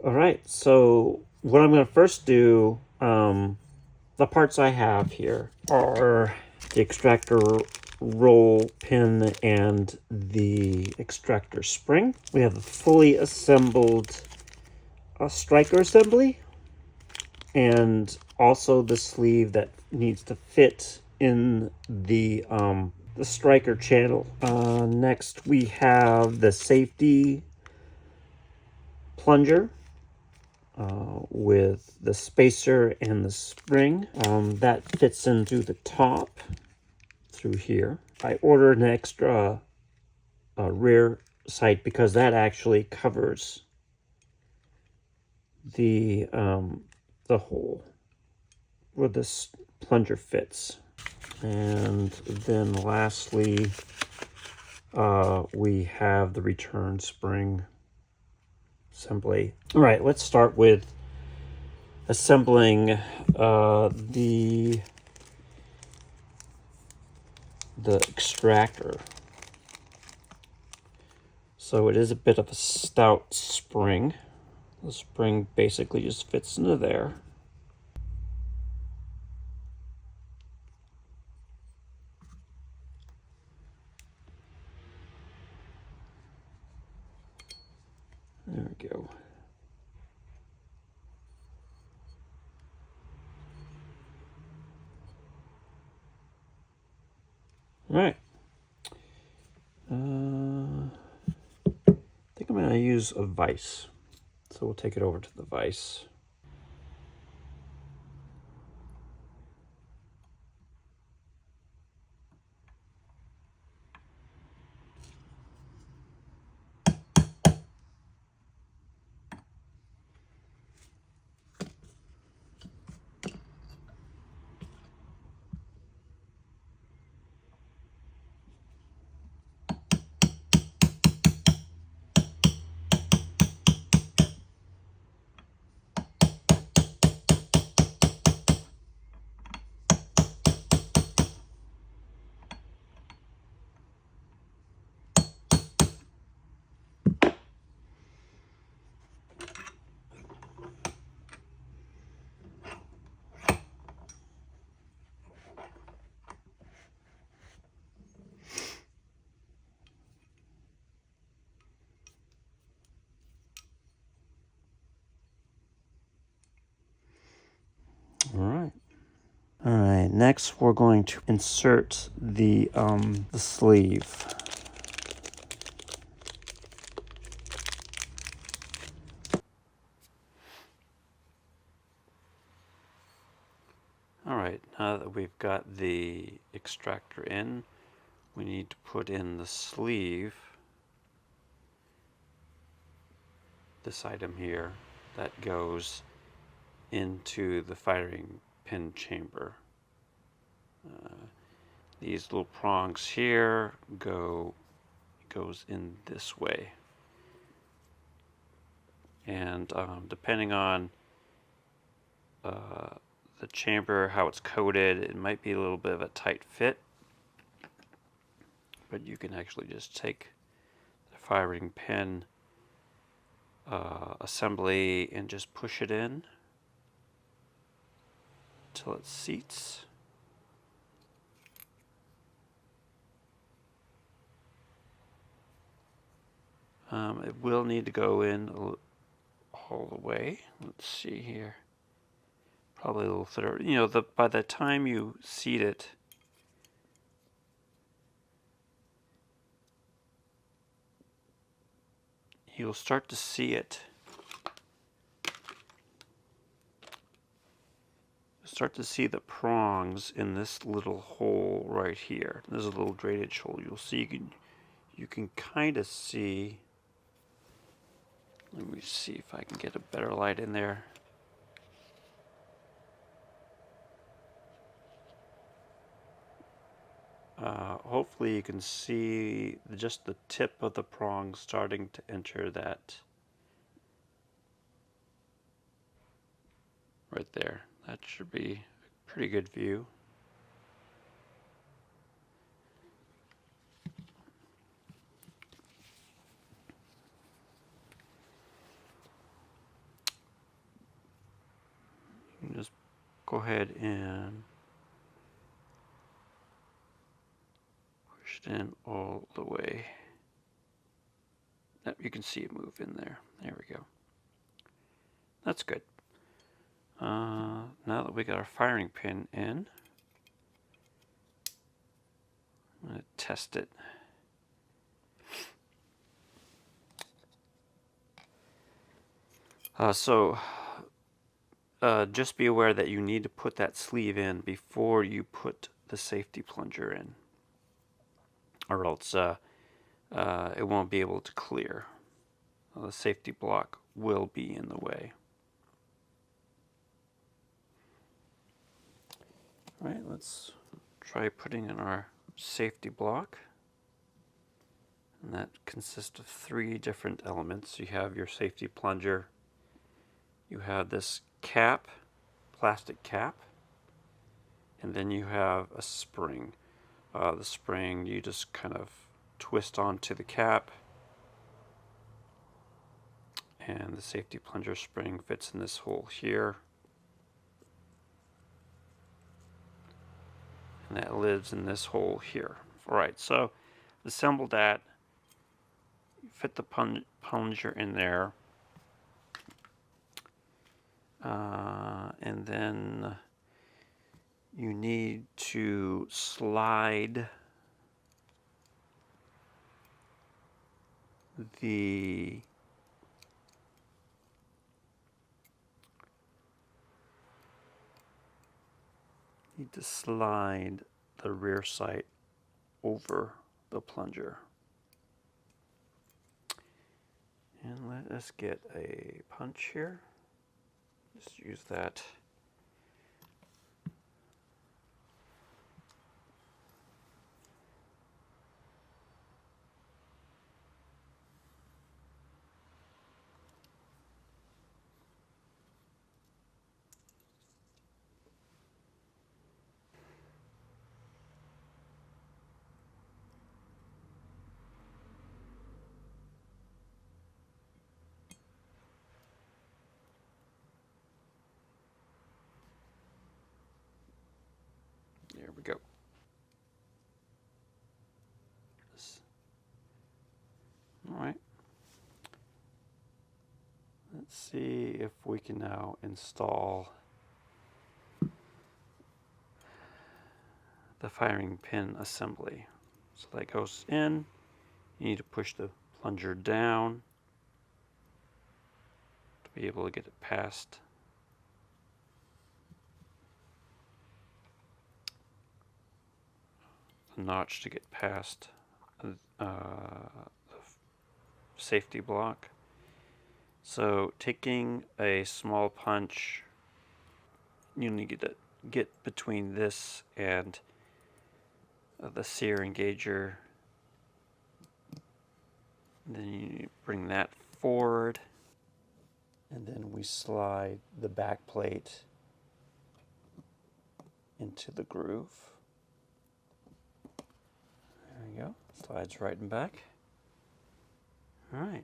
All right, so what I'm going to first do, the parts I have here are the extractor roll pin and the extractor spring. We have a fully assembled striker assembly, and also the sleeve that needs to fit in the striker channel. Next, we have the safety plunger with the spacer and the spring. That fits into the top through here. I ordered an extra rear sight because that actually covers the hole where this plunger fits. And then lastly, we have the return spring assembly. All right, let's start with assembling the extractor. So it is a bit of a stout spring. The spring basically just fits into there. There we go. All right. I think I'm going to use a vise. So we'll take it over to the vise. All right. All right, next we're going to insert the sleeve. All right, now that we've got the extractor in, we need to put in the sleeve, this item here, that goes into the firing pin chamber. These little prongs here goes in this way, and depending on the chamber, how it's coated, it might be a little bit of a tight fit, but you can actually just take the firing pin assembly and just push it in until it seats. It will need to go in all the way. Let's see here. Probably a little thinner. You know, by the time you seat it, you'll start to see it. Start to see the prongs in this little hole right here. There's a little drainage hole. You'll see, you can kind of see. Let me see if I can get a better light in there. Hopefully you can see just the tip of the prong starting to enter that right there. That should be a pretty good view. go ahead and push it in all the way. Yep, you can see it move in there. There we go. That's good. Now that we got our firing pin in, I'm going to test it. Just be aware that you need to put that sleeve in before you put the safety plunger in, or else it won't be able to clear. The safety block will be in the way. All right, let's try putting in our safety block. And that consists of 3 different elements. You have your safety plunger, you have this cap, plastic cap, and then you have a spring. The spring you just kind of twist onto the cap, and the safety plunger spring fits in this hole here, and that lives in this hole here. Alright, so assemble that, fit the plunger in there, and then you need to slide the rear sight over the plunger. And let us get a punch here. Just use that. There we go. All right. Let's see if we can now install the firing pin assembly. So that goes in. You need to push the plunger down to be able to get it past the notch to get past the safety block. So taking a small punch, you need to get between this and the sear engager. And then you bring that forward, and then we slide the back plate into the groove. There we go. Slides right and back. All right.